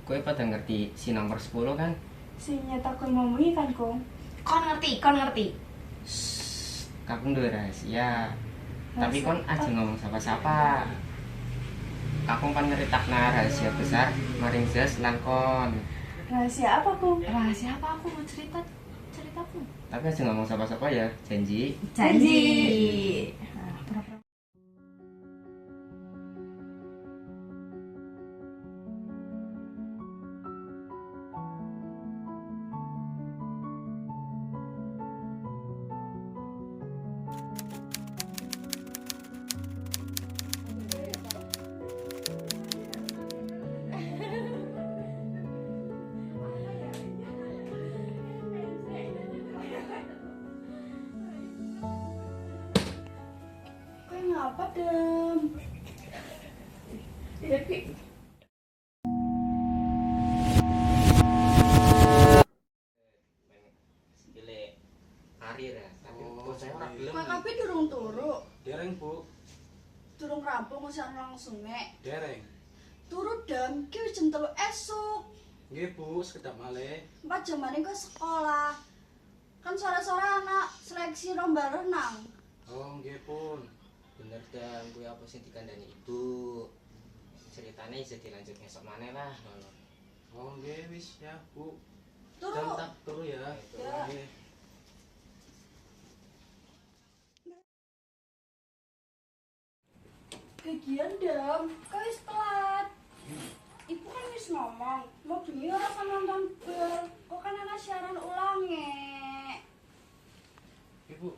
Kowe pada ngerti si nomor 10 kan? Si nyata kon ngomongi kan kong. Kon ngerti. Kakung duwe rahasia. Tapi kon aja ngomong sapa-sapa. Kakung pan ngeritakna rahasia besar maring Zes lan kon. Rahasia apa kong? Rahasia apa aku mau ceritaku? Tapi aja ngomong sapa-sapa ya, janji. Janji. Kau ngapa dem? Tapi Cilik karir ya, tapi kok saya ora gelem. kau kape durung turu, Dereng, Bu. durung rampung usah langsung nek. Dereng. Turu dem, ki wis jam 3 esuk. Nggih, Bu, sekedap malih. 4 jamane kau sekolah. Kan sore-sore anak seleksi lomba renang. Oh, nggih, Pun. Bener dan gue apa sih dikandani ibu. Ceritanya bisa dilanjut besok maneh lah. Oh, nggih, wis ya, Bu. Turu. Jam tak turu ya. Ya. Nggih. Kegian dem, kau wis telat. Ibu kan wis ngomong, mau bengi ora sama nonton bal. Kok kan ana siaran ulange. Ibu.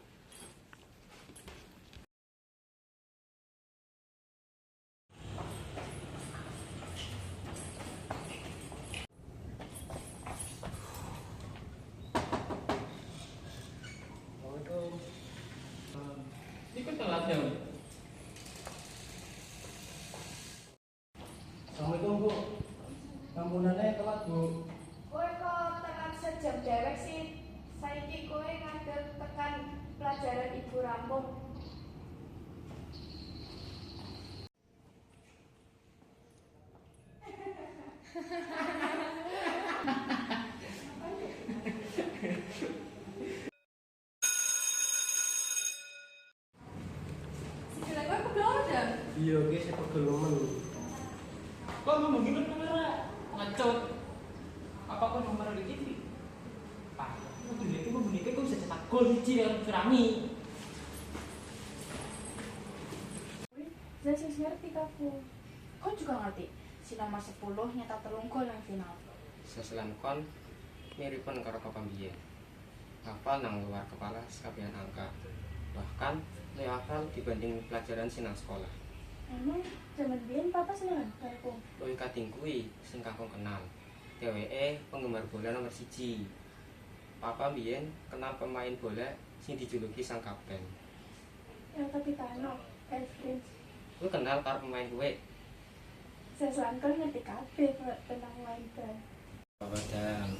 Ini kan telatnya. Assalamualaikum, Bu. Ampunane telat, Bu. Kowe kok tekan sejam dewek sih. Saiki kowe ngadeg tekan pelajaran ibu rampung. Sila kowe keblor dem. Iya, nggih, saya pegelomen. Kok ngomong gini kamera? Ngecut. Apa kau nomor di TV? Pak, waktu dia itu menikah kau bisa cetak gol siji yang Surami. Saya sih ngerti kamu. Kau juga ngerti. Si nomor 10 nyetak 3 gol yang final. Seselan kon miripun karo pambiyen. Hafal nang luar kepala sekabian angka. Bahkan lebih hafal dibanding pelajaran sinang sekolah. Emang zaman biyen papa seneng karo Luwih kading kuwi sing kakung kenal. Dheweke penggemar bola nomor 1. Papa mbiyen kenal pemain bola sing dijuluki sang kapten. El Capitano, El Prince. Kowe kenal karo pemain kuwe? Saya selangkah ngerti kabeh tentang main bal. Bapak dan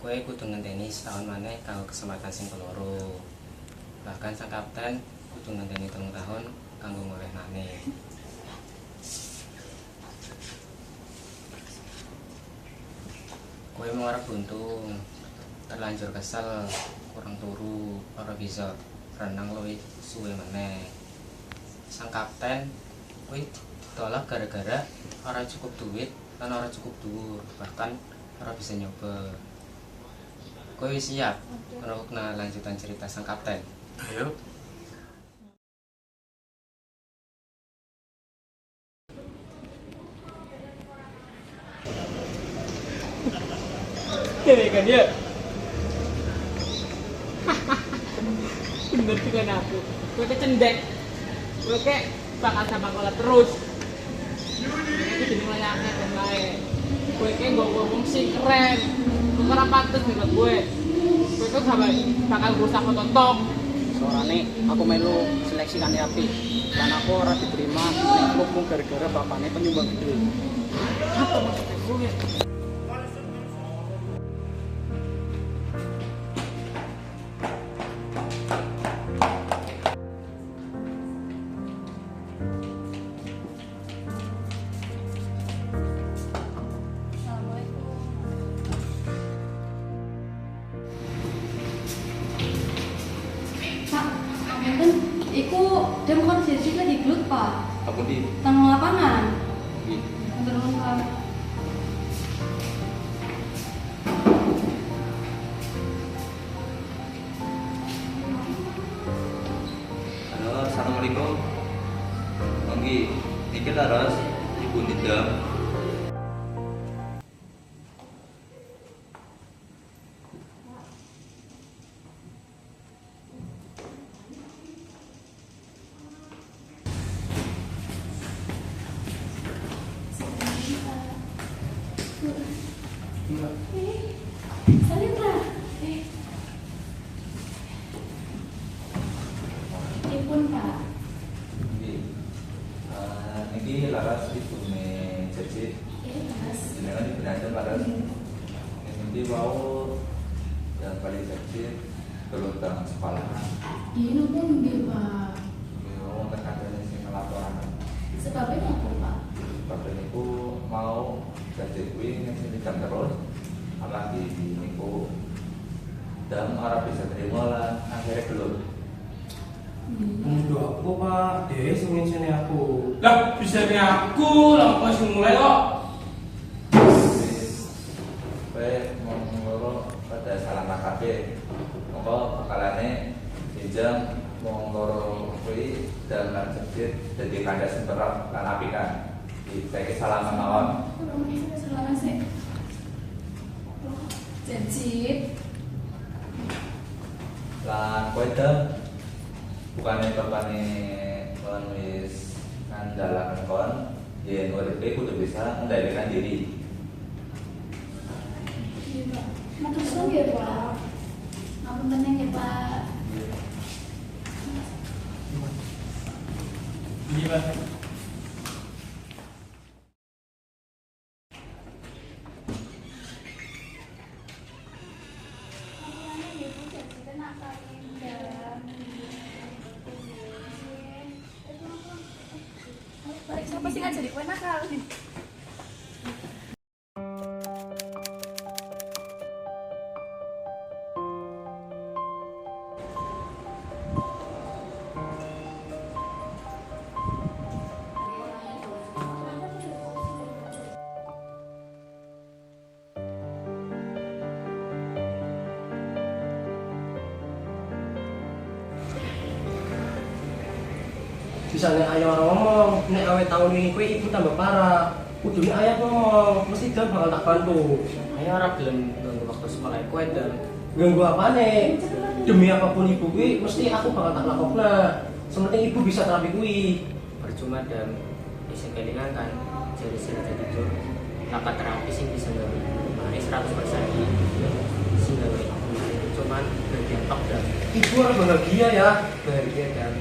kowe kudu ngenteni setahun maneh kanggo kesempatan sing keloro. Bahkan sang kapten kudu ngenteni 3 tahun kanggo ngolehnane. Kowe mau ora buntung, terlanjur kesel, kurang turu, ora bisa renang luwih suwe meneh. Sang kapten kuwi ditolak gara-gara ora cukup duit lan ora cukup dhuwur, bahkan ora bisa nyoba. Kowe wis siap ngrungokna lanjutan cerita sang kapten? Ayo. Dewe kan dia. Bener juga aku. Gue kecendek. Gue kayak bakal sama kola terus. Itu jadi layaknya dan lain. Gue kayak ngomong sih keren. Gue kurang pantas nih buat gue. Gue tuh bakal berusaha tonton. Soalnya aku melu seleksi kan api dan aku ora diterima ning klub mung gara-gara bapaknya penyumbang gede. Apa maksudnya gue? Assalamualaikum. Aku di Nang lapangan. di Terus Halo, assalamualaikum. Anggi, iki laras ibu Nidam. Salita. Ipun Pak. Anggi, niki laras ibu ne Cecit. Mas. Jenengan ibu Nidam laras. Ini mau yang paling Cecit terus dalam sekolah. Ini pun nggih, Pak. Mau terkadang sing ngelaporan. Sebabnya apa, Pak? Pada niku mau Cecit kuwi ngesinikan terus. Apalagi niku dan orang bisa terima lah akhirnya belum. Mundur aku Pak, deh sing sini aku. Lah, bisa nih aku lah pas mulai kok. Kowe monggo pada salah kabeh. Monggo bakalane pinjam monggo kuwi dalam Cecit dadi kandas semperap lan apikan. Saiki salaman mawon. Selamat sih. Cecit. Lan kowe dem bukane bapane kon wis ngandalaken kon yen uripe kudu bisa ngendalikan diri. Iya, Pak. Matur suwun ya, Pak. Ngapunten ya, Pak. Iya Pak. Balik siapa sih ngajari kue nakal? Misalnya ayah orang ngomong, nek awet tahun ini kue ibu tambah parah. Kudune ayah ngomong, mesti dia bakal tak bantu. Ayo ora gelem nunggu waktu sekolah kowe dan Ganggu apa nih? Demi apapun ibu kuwi, mesti aku bakal tak lakokna. Sementing ibu bisa terapi kuwi. percuma dan bisa kelingan kan jadi sila jadi itu lapat terapi sih bisa gawe mari 100% sih gawe cuman bagian tok dan Ibu orang bahagia ya. bahagia dan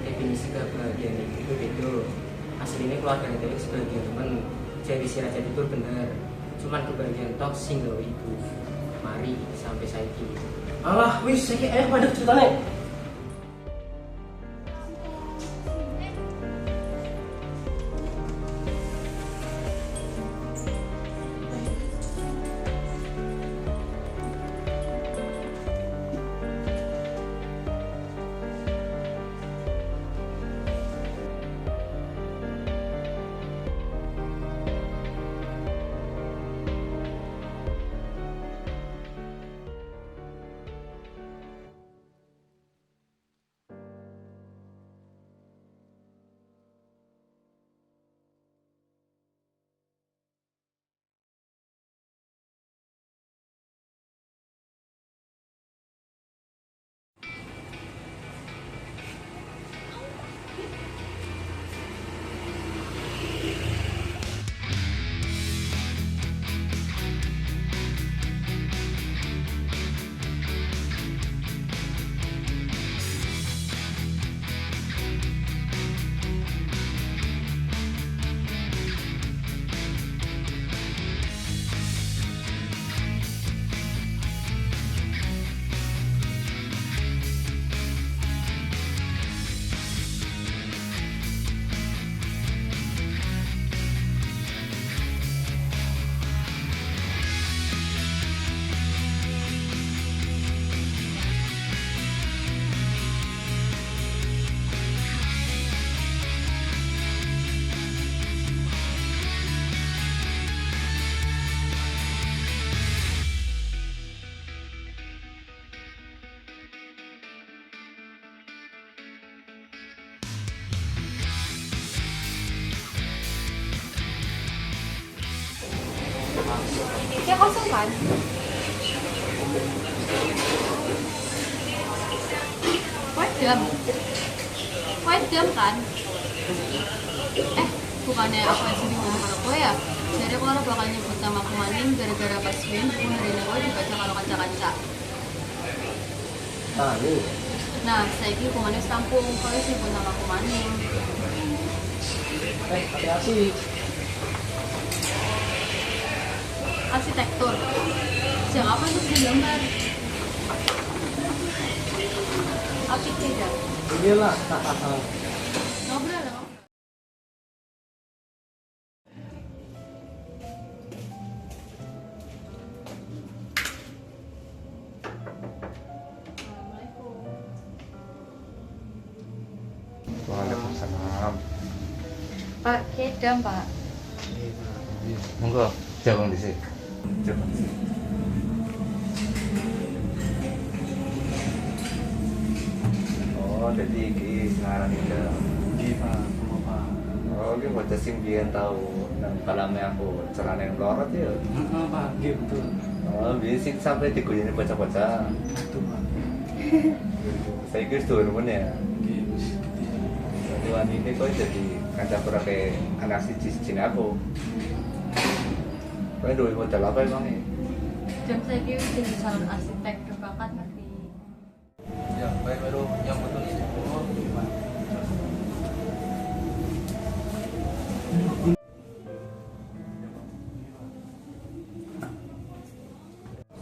definisi kebahagiaan itu beda aslinya keluarga itu sebagai teman jadi sila jadi itu benar cuman kebahagiaan tok sih gawe ibu mari sampai saiki Alah, wis saiki ayo pada ceritane. Ya kosong kan? Kue diam kan? Bukannya aku yang sendiri ngomong sama kue ya? Jadi kalau bakal nyebut nama aku maning gara-gara pas Win, aku hari ini kue dibaca kalau kaca-kaca. Tani. Nah, saya ini kumanin setampung, kue nyebut nama aku maning. Hati-hati. Arsitektur. Siapa tuh bisa gambar? Arsitek dah. Inilah tak asal. Ngobrol lah. Waalaikumsalam. Pak, kedam Pak. Monggo, jawab di sini. Jawab di sini. Oh, jadi iki sekarang ini. Nggih, Pak. Apa? Oh, iki bocah sing biyen tau nang kalame aku celana yang melorot ya. Heeh, Pak. Nggih, betul. Oh, biyen sing sampai diguyoni bocah-bocah. Betul, Pak. Saya kira turun ya. Nggih, wis. Tuan ini kok jadi kanca kurake anak siji aku. Kau duwe modal apa emang ya? Jam saya ini jadi calon arsitek berbakat ngerti. Ya, baik baru yang betul ini. Oh, gimana?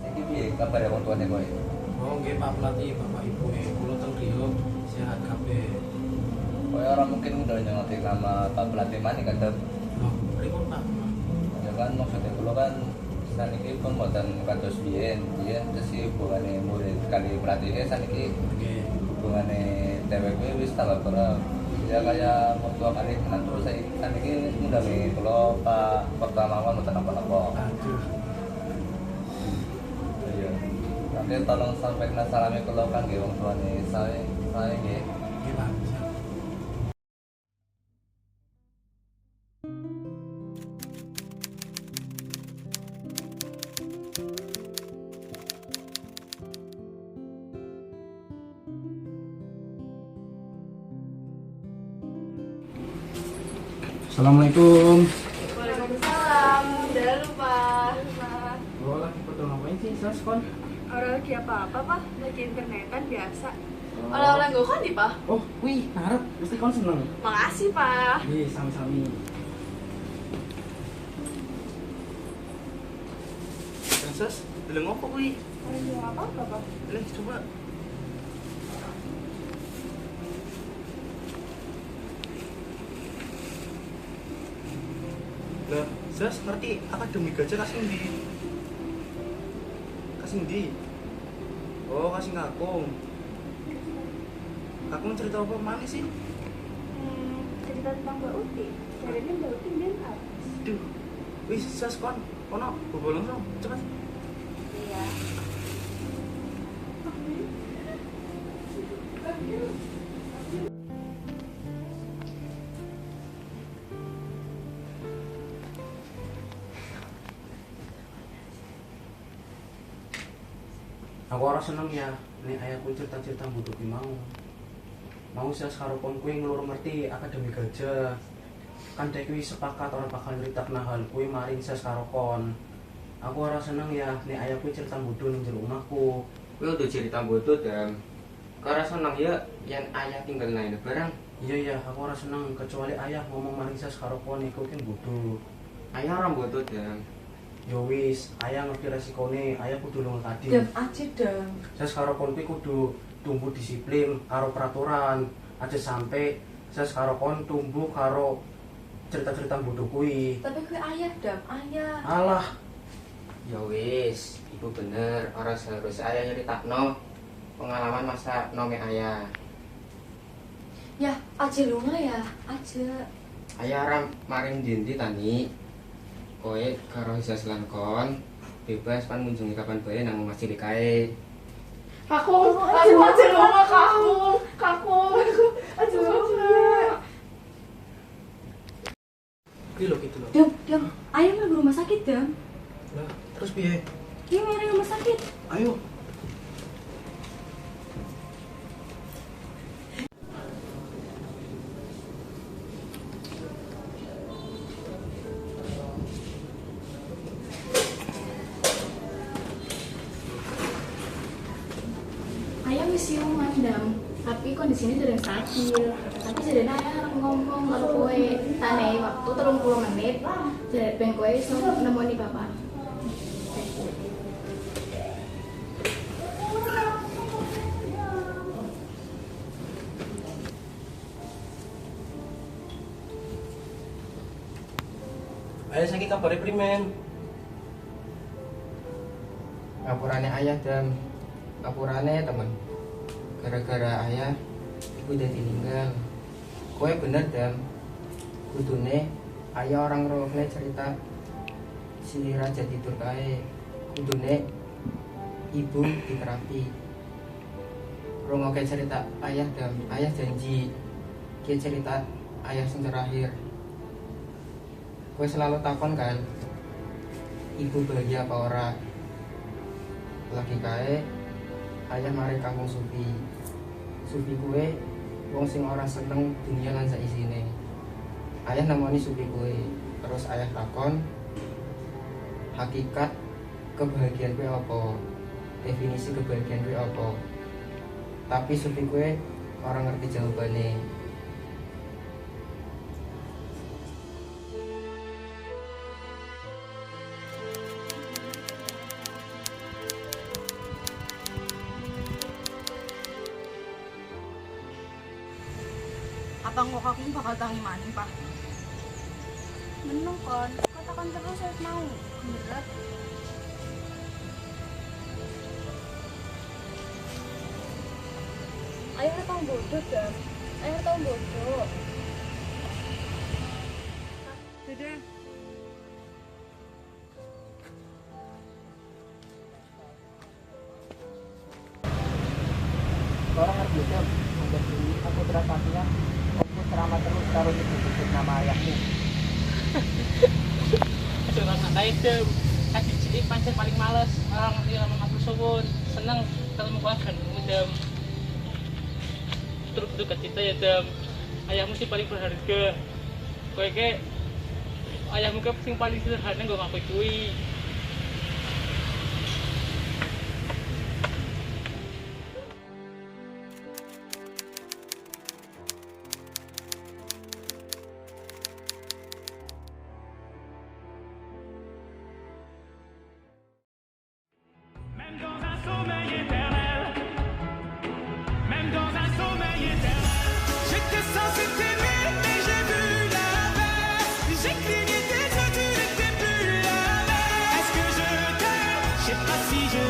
Iki piye kabar ya wong tuane kowe? Oh, nggih Pak Pelatih, Bapak Ibu, kula teng Rio sehat kabeh. Kowe ora mungkin udah nyengoki nama Pak Pelatih Mani kan? Loh, pripun Pak? Ya kan maksudnya kula kan saniki pun mboten kados biyen terus hubungane murid kali pelatihnya saniki Nggih. hubungane dhewek kuwi wis tambah berat. Ya kayak mertua kali tenan terus saya saniki ngundangi kula Pak pertama mboten napa-napa. Aduh. Iya. Nanti tolong sampaikan salami kula kangge wong tuane saya nggih. Nggih, Pak. Siap. Assalamualaikum. Waalaikumsalam. Udah lupa. Oh, lagi foto ngapain sih, Sas, kon? Orang lagi apa-apa, Pak? Lagi internetan biasa. Oleh-oleh gue kan nih, Pak? Oh, wih, ngarep. Mesti kon seneng. Makasih, Pak. Iya, sami-sami. Sus, belum ngopo kuwi? Aduh, apa-apa, Pak? Boleh coba. Lah, Sus, ngerti akademi gajah kasih ndi? Kasih ndi? Oh, kasih ngakung. Kakung cerita apa mana sih? Cerita tentang Mbak Uti. Jadinya Mbak Uti dia apa? Duh, wis Sus kon, kono bobolong dong, cepet. Iya. Aku ora seneng ya, nek ayahku cerita-cerita butuh ki mau. Mau saya karo kon kuwi ngelur ngerti akademi gajah. Kan dek kuwi sepakat ora bakal nyritakna hal kuwi maring saya karo kon. Aku ora seneng ya, nek ayahku cerita bodoh ning jero omahku. Kowe udah cerita bodoh dan kara seneng ya yang ayah tinggal naik barang. Iya ya, aku ora seneng kecuali ayah ngomong maring saya karo kon iku ki bodoh. Ayah orang bodoh dan Ya wis, ayah ngerti resikone, ayah kudu lunga tadi. Dam aja dam. Saya karo kon kuwi kudu tumbuh disiplin karo peraturan. Aja sampai saya karo kon tumbuh karo cerita-cerita bodoh kuwi. Tapi gue ayah dam, ayah. Alah, ya wis, ibu bener orang seharusnya ayah nyeritakno pengalaman masa nome ayah. Ya, aja lunga ya, aja. Ayah ram maring dinti tani. Kowe karo Hisa selangkon bebas pan mengunjungi kapan bae nang Mas Cilik kae. Kakung, aja lupa kakung, aja lupa. kuwi lho gitu lho. Dam, ayah mau ke rumah sakit dam. Lah, Terus piye? Ki mari rumah sakit. Ayo. Ayah wis siuman dam, tapi kondisinya tidak stabil. Tapi jadi ayah harus ngomong kalau kowe tanai waktu 30 menit, jadi ben kowe iso nemoni bapak. Ayah saiki kabare primen? Ngapurane ayah dan ngapurane temen. Gara-gara ayah ibu udah ditinggal. Kowe bener dam. Kudune ayah orang rohne cerita si raja tidur kae. Kudune ibu di terapi. Rungoke cerita ayah dam. Ayah janji dia cerita ayah sing terakhir. Kowe selalu takon kan, ibu bahagia apa ora? Lagi kae ayah mari kampung Sufi. Sufi kue wong sing ora seneng dunia lan saisine. Ayah namani Sufi kue. Terus ayah takon hakikat kebahagiaan kue apa? Definisi kebahagiaan kue apa? Tapi Sufi kue orang ngerti jawabannya. Abang kok aku bakal tangi maning, Pak. Menung kon, katakan terus saya mau. Berat. Ayo tau bodoh, Dam. Ayo tau bodoh. Dadah. Orang ngerti dam, udah dulu aku terapatinya, aku ceramah terus taruh disebut nama ayahmu. Curang santai dam. Tadi cilik pancen paling males. Orang ngerti sama matur suwun. Seneng ketemu keluarga dam. Terus duka cita ya dam. Ayahmu sih paling berharga. Kowe ke ayahmu ke sing paling sederhana gue ngakui kuwi. Même dans un sommeil éternel, même dans un sommeil éternel, j'étais censé t'aimer, mais j'ai vu l'inverse. J'ai cligné tes yeux, tu n'étais plus la même. Est-ce que je t'aime? Je sais pas si je